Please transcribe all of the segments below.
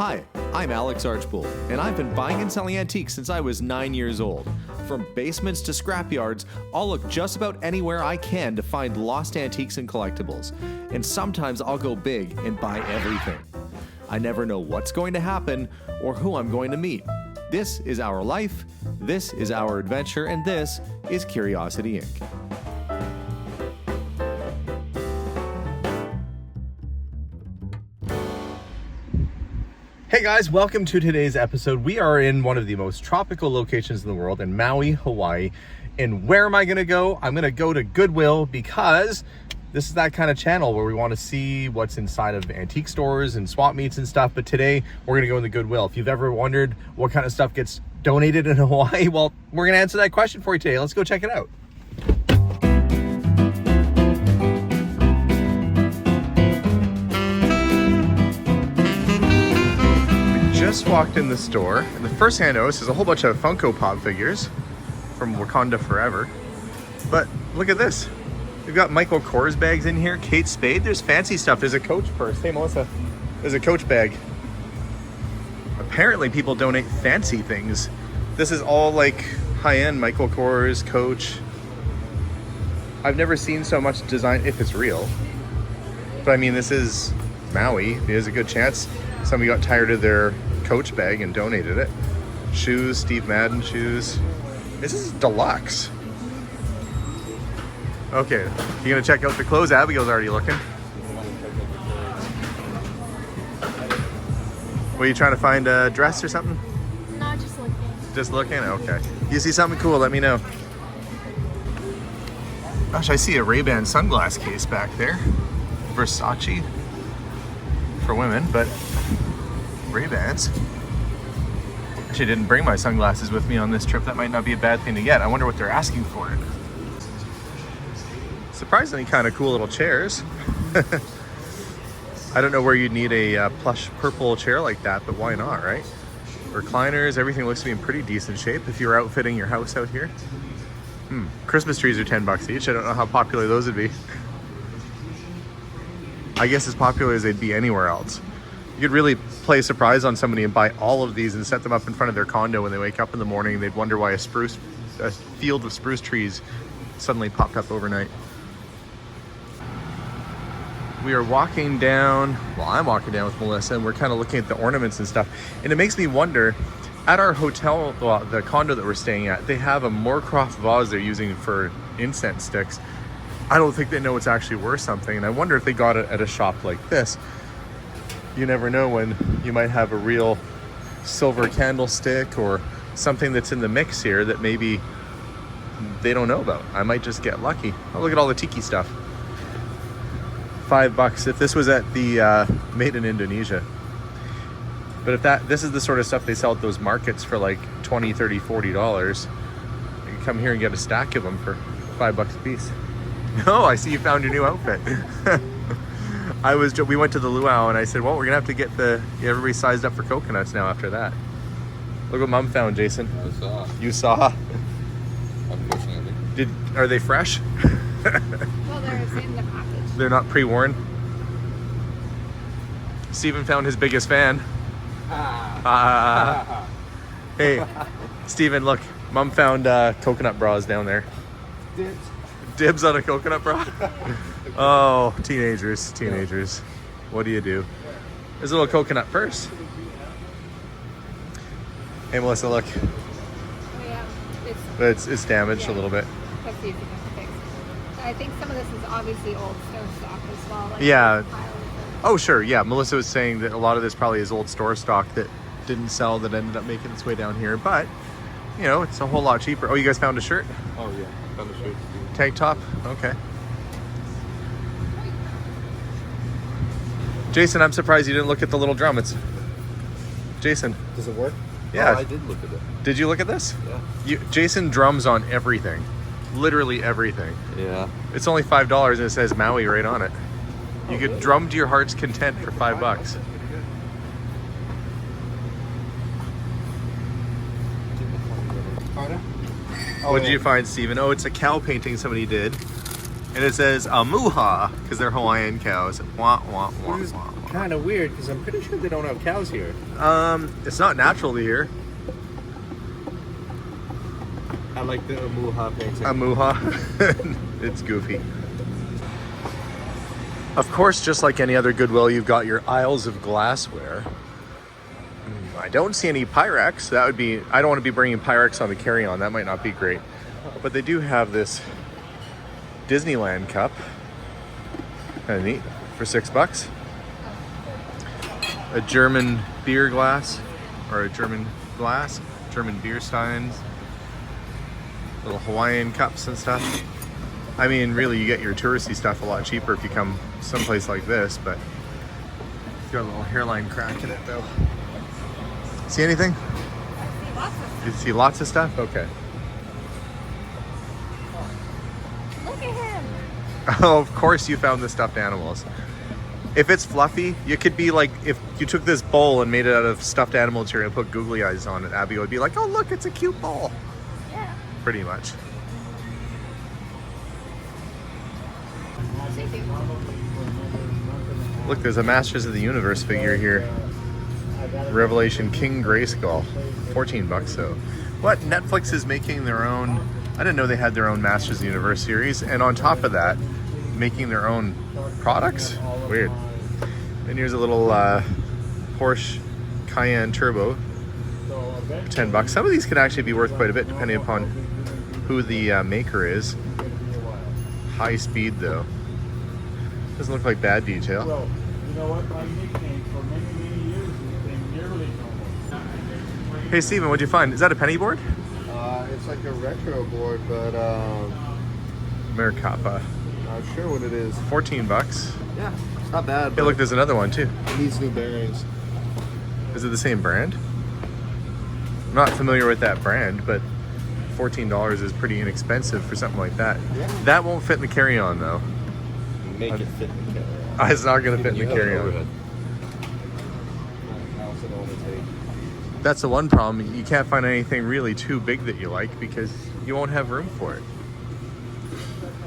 Hi, I'm Alex Archbold, and I've been buying and selling antiques since I was 9 years old. From basements to scrapyards, I'll look just about anywhere I can to find lost antiques and collectibles. And sometimes I'll go big and buy everything. I never know what's going to happen or who I'm going to meet. This is our life, this is our adventure, and this is Curiosity Inc. Hey guys, welcome to today's episode. We are in one of the most tropical locations in the world, in Maui, Hawaii. And where am I gonna go? I'm gonna go to Goodwill because this is that kind of channel where we want to see what's inside of antique stores and swap meets and stuff. But today we're gonna go in the Goodwill. If you've ever wondered what kind of stuff gets donated in Hawaii, well, we're gonna answer that question for you today. Let's go check it out. Just walked in the store, and the first thing I noticed is a whole bunch of Funko Pop figures from Wakanda Forever. But look at this. We've got Michael Kors bags in here, Kate Spade. There's fancy stuff. There's a Coach purse. Hey, Melissa. There's a Coach bag. Apparently people donate fancy things. This is all like high-end Michael Kors, Coach. I've never seen so much design, if it's real. But I mean, this is Maui. There's a good chance somebody got tired of their Coach bag and donated it. Shoes, Steve Madden shoes. This is deluxe. Okay, you gonna check out the clothes? Abigail's already looking. Were you trying to find a dress or something? No, just looking. Just looking? Okay. You see something cool, let me know. Gosh, I see a Ray-Ban sunglass case back there. Versace for women, but Ray-Bans. Actually, didn't bring my sunglasses with me on this trip. That might not be a bad thing to get. I wonder what they're asking for it. Surprisingly kind of cool little chairs. I don't know where you'd need a plush purple chair like that, but why not, right? Recliners, everything looks to be in pretty decent shape if you're outfitting your house out here. Christmas trees are 10 bucks each. I don't know how popular those would be. I guess as popular as they'd be anywhere else. You could really play a surprise on somebody and buy all of these and set them up in front of their condo when they wake up in the morning. They'd wonder why a field of spruce trees suddenly popped up overnight. We are walking down, well, I'm walking down with Melissa, and we're kind of looking at the ornaments and stuff. And it makes me wonder, at our hotel, well, the condo that we're staying at, they have a Moorcroft vase they're using for incense sticks. I don't think they know it's actually worth something. And I wonder if they got it at a shop like this. You never know when you might have a real silver candlestick or something that's in the mix here that maybe they don't know about. I might just get lucky. Oh, look at all the tiki stuff. $5 if this was at the made in Indonesia. But if this is the sort of stuff they sell at those markets for like $20, $30, $40, you can come here and get a stack of them for $5 a piece. Oh, I see you found your new outfit. We went to the luau and I said, well, we're gonna have to get everybody sized up for coconuts now after that. Look what Mom found, Jason. I saw. You saw? Unfortunately. Are they fresh? Well, they're in the package. They're not pre-worn? Steven found his biggest fan. Hey, Steven, look. Mom found coconut bras down there. Dibs on a coconut bra? Oh, teenagers. What do you do? There's a little coconut purse. Hey, Melissa, look. Yeah, It's damaged a little bit. Let's see if we can fix it. I think some of this is obviously old store stock as well. Like Yeah. Oh, sure. Yeah, Melissa was saying that a lot of this probably is old store stock that didn't sell that ended up making its way down here. But, you know, it's a whole lot cheaper. Oh, you guys found a shirt? Oh yeah, found a shirt. Tank top? Okay. Jason, I'm surprised you didn't look at the little drum. Jason. Does it work? Yeah. Oh, I did look at it. Did you look at this? Yeah. Jason drums on everything. Literally everything. Yeah. It's only $5 and it says Maui right on it. You could drum to your heart's content for $5. What did you find, Steven? Oh, it's a cow painting somebody did. And it says Amuha, because they're Hawaiian cows. Wah, wah, wah, wah, wah. kind of weird because I'm pretty sure they don't have cows here. It's not naturally here. I like the Amuha painting. Amuha. It's goofy. Of course, just like any other Goodwill, you've got your aisles of glassware. I don't see any Pyrex. That would be, I don't want to be bringing Pyrex on the carry-on. That might not be great. But they do have this Disneyland cup. Kind of neat for $6. A German beer glass, or a German glass, German beer steins. Little Hawaiian cups and stuff. I mean, really, you get your touristy stuff a lot cheaper if you come someplace like this, but it's got a little hairline crack in it, though. See anything? You see lots of stuff? Okay. Look at him. Oh, of course you found the stuffed animals. If it's fluffy, you could be like, if you took this bowl and made it out of stuffed animal material and put googly eyes on it, Abby would be like, oh, look, it's a cute bowl. Yeah. Pretty much. Look, there's a Masters of the Universe figure here. Revelation King Grayskull. $14, so. What? Netflix is making their own... I didn't know they had their own Masters of the Universe series. And on top of that, making their own products? Weird. And here's a little Porsche Cayenne Turbo. $10. Some of these could actually be worth quite a bit depending upon who the maker is. High speed though. Doesn't look like bad detail. Well, you know what? My nickname for many years has been nearly normal. Hey Steven, what'd you find? Is that a penny board? It's like a retro board, but Mercapa. not sure what it is. $14. Yeah, it's not bad. Hey, look, there's another one too. It needs new bearings. Is it the same brand? I'm not familiar with that brand, but $14 is pretty inexpensive for something like that. Yeah. That won't fit in the carry-on though. Make it fit in the carry-on. It's not going to fit in the carry-on. That's the one problem. You can't find anything really too big that you like because you won't have room for it.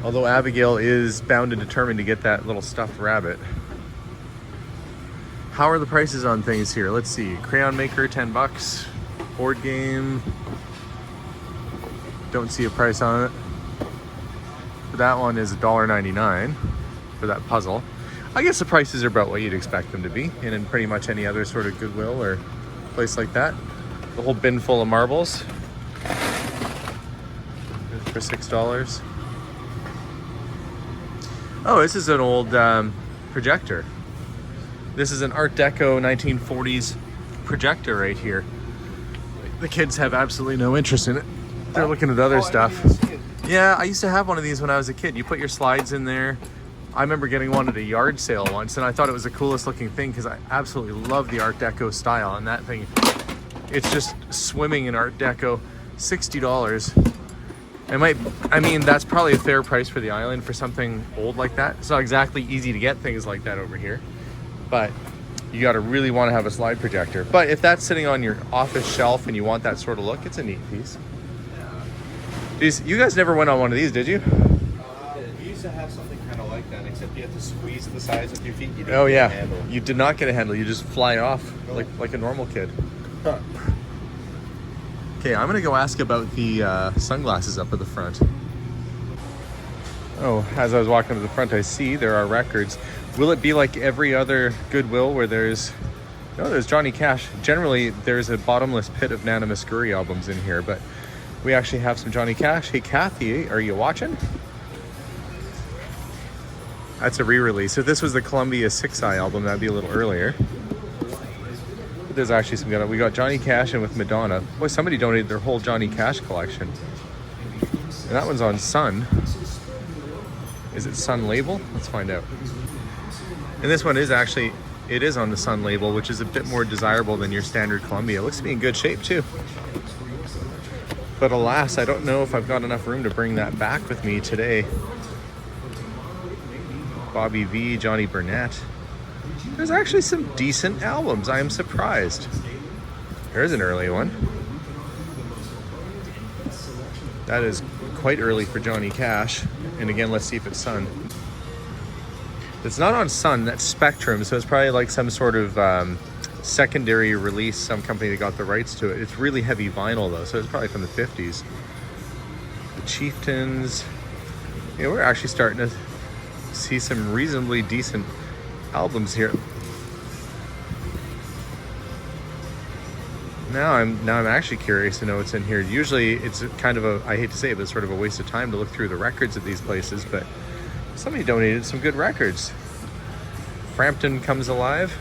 Although Abigail is bound and determined to get that little stuffed rabbit. How are the prices on things here? Let's see. Crayon maker, $10. Board game. Don't see a price on it. For that one is $1.99 for that puzzle. I guess the prices are about what you'd expect them to be, and in pretty much any other sort of Goodwill or place like that. The whole bin full of marbles for $6. Oh, this is an old projector. This is an Art Deco 1940s projector right here. The kids have absolutely no interest in it. They're looking at other stuff. Yeah, I used to have one of these when I was a kid. You put your slides in there. I remember getting one at a yard sale once, and I thought it was the coolest looking thing because I absolutely love the Art Deco style. And that thing, it's just swimming in Art Deco. $60. I mean, that's probably a fair price for the island for something old like that. It's not exactly easy to get things like that over here, but you got to really want to have a slide projector. But if that's sitting on your office shelf and you want that sort of look, it's a neat piece. Jeez, you guys never went on one of these, did you? We used to have something kind of like that, except you had to squeeze the sides with your feet. You didn't Oh get a yeah, handle. you did not get a handle. You just fly off like a normal kid. Huh. Okay, I'm gonna go ask about the sunglasses up at the front. Oh, as I was walking to the front, I see there are records. Will it be like every other Goodwill where there's Johnny Cash? Generally, there's a bottomless pit of Nana Muscuri albums in here, but we actually have some Johnny Cash. Hey, Kathy, are you watching? That's a re-release. If this was the Columbia 6i album, that'd be a little earlier. But there's actually some good. We got Johnny Cash and with Madonna. Boy, somebody donated their whole Johnny Cash collection. And that one's on Sun. Is it Sun label? Let's find out. And this one is actually, it is on the Sun label, which is a bit more desirable than your standard Columbia. It looks to be in good shape too. But alas, I don't know if I've got enough room to bring that back with me today. Bobby V, Johnny Burnett. There's actually some decent albums. I am surprised. There's an early one. That is quite early for Johnny Cash. And again, let's see if it's Sun. It's not on Sun, that's Spectrum, so it's probably like some sort of secondary release, some company that got the rights to it. It's really heavy vinyl though, so it's probably from the 50s. The Chieftains. Yeah, we're actually starting to see some reasonably decent albums here. Now I'm actually curious to know what's in here. Usually it's kind of a, I hate to say it, but it's sort of a waste of time to look through the records at these places, but somebody donated some good records. Frampton Comes Alive,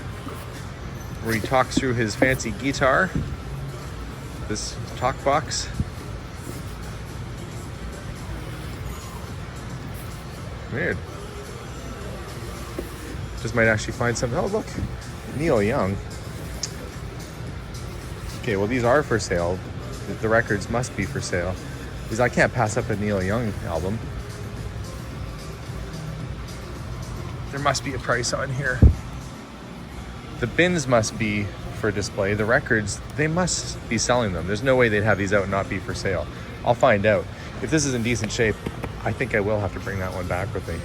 where he talks through his fancy guitar. This talk box. Weird. Just might actually find something. Oh, look, Neil Young. Okay, well, these are for sale. The records must be for sale, because I can't pass up a Neil Young album. There must be a price on here. The bins must be for display. The records, they must be selling them. There's no way they'd have these out and not be for sale. I'll find out. If this is in decent shape, I think I will have to bring that one back with me.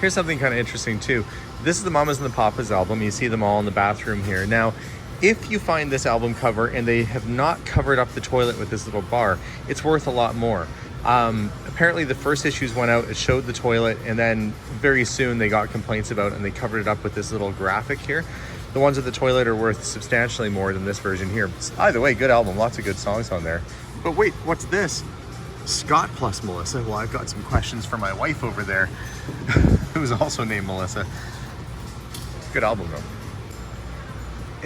Here's something kind of interesting too. This is the Mamas and the Papas album. You see them all in the bathroom here. Now, if you find this album cover and they have not covered up the toilet with this little bar, it's worth a lot more. Apparently the first issues went out, it showed the toilet, and then very soon they got complaints about it and they covered it up with this little graphic here. The ones with the toilet are worth substantially more than this version here. Either way, good album, lots of good songs on there. But wait, what's this? Scott plus Melissa. Well, I've got some questions for my wife over there, who's also named Melissa. Good album though.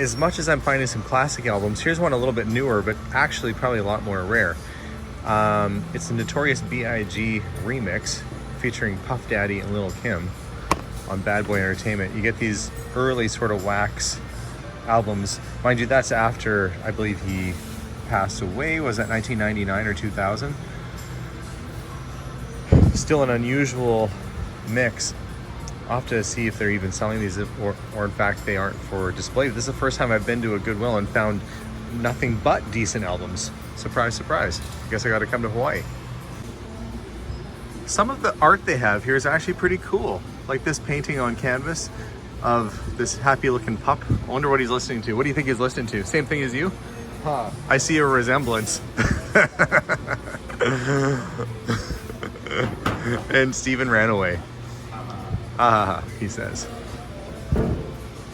As much as I'm finding some classic albums, here's one a little bit newer, but actually probably a lot more rare. It's the Notorious B.I.G. remix featuring Puff Daddy and Lil' Kim on Bad Boy Entertainment. You get these early sort of wax albums. Mind you, that's after, I believe, he passed away. Was that 1999 or 2000? Still an unusual mix. I'll have to see if they're even selling these, or in fact they aren't for display. This is the first time I've been to a Goodwill and found nothing but decent albums. Surprise, surprise. I guess I got to come to Hawaii. Some of the art they have here is actually pretty cool. Like this painting on canvas of this happy looking pup. I wonder what he's listening to. What do you think he's listening to? Same thing as you? Huh. I see a resemblance. And Steven ran away. He says.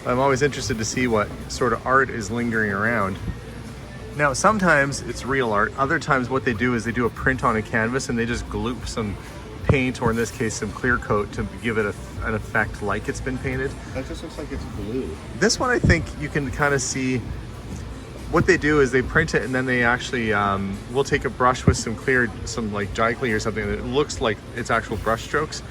I'm always interested to see what sort of art is lingering around. Now, sometimes it's real art. Other times what they do is they do a print on a canvas and they just gloop some paint, or in this case, some clear coat to give it an effect like it's been painted. That just looks like it's glue. This one, I think you can kind of see what they do is they print it and then they actually will take a brush with some like dry clay or something that looks like it's actual brush strokes.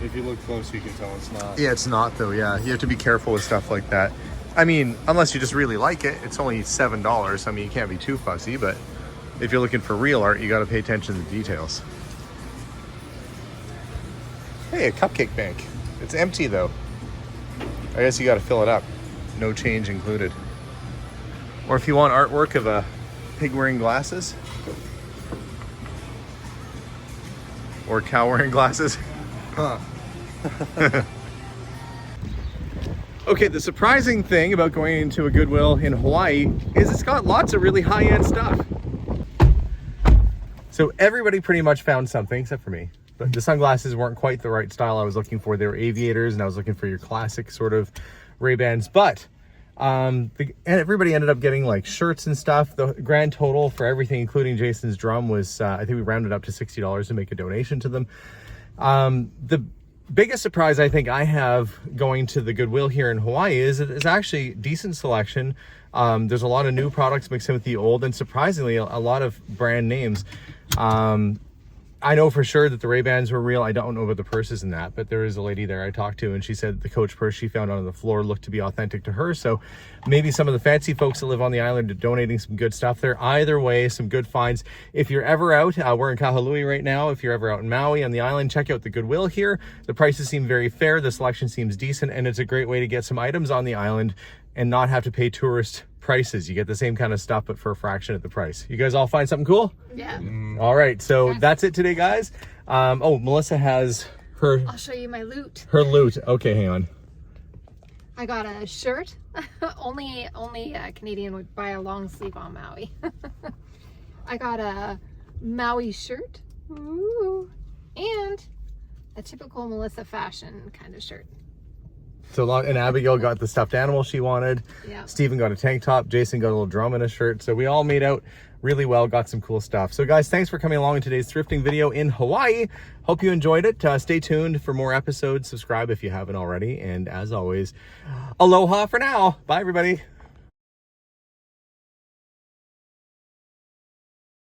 If you look close, you can tell it's not. Yeah, it's not though. Yeah, you have to be careful with stuff like that. I mean, unless you just really like it, it's only $7. I mean, you can't be too fussy, but if you're looking for real art, you got to pay attention to the details. Hey, a cupcake bank. It's empty though. I guess you got to fill it up. No change included. Or if you want artwork of a pig wearing glasses, or cow wearing glasses. Huh. Okay, the surprising thing about going into a Goodwill in Hawaii is it's got lots of really high-end stuff. So everybody pretty much found something, except for me. But the sunglasses weren't quite the right style I was looking for. They were aviators, and I was looking for your classic sort of Ray-Bans. But and everybody ended up getting like shirts and stuff. The grand total for everything, including Jason's drum, was I think we rounded up to $60 to make a donation to them. The biggest surprise I think I have going to the Goodwill here in Hawaii is it's actually decent selection. There's a lot of new products mixed in with the old, and surprisingly a lot of brand names. I know for sure that the Ray-Bans were real. I don't know about the purses and that, but there is a lady there I talked to, and she said the Coach purse she found on the floor looked to be authentic to her. So maybe some of the fancy folks that live on the island are donating some good stuff there. Either way, some good finds. If you're ever out, we're in Kahului right now. If you're ever out in Maui on the island, check out the Goodwill here. The prices seem very fair. The selection seems decent, and it's a great way to get some items on the island and not have to pay tourist prices. You get the same kind of stuff, but for a fraction of the price. You guys all find something cool? Yeah. All right, so that's it today, guys. Oh, Melissa has I'll show you my loot. Her loot. Okay, hang on. I got a shirt. only a Canadian would buy a long sleeve on Maui. I got a Maui shirt. Ooh. And a typical Melissa fashion kind of shirt. So and Abigail got the stuffed animal she wanted. Yeah. Stephen got a tank top. Jason got a little drum and a shirt. So we all made out really well, got some cool stuff. So guys, thanks for coming along in today's thrifting video in Hawaii. Hope you enjoyed it. Stay tuned for more episodes. Subscribe if you haven't already. And as always, aloha for now. Bye, everybody.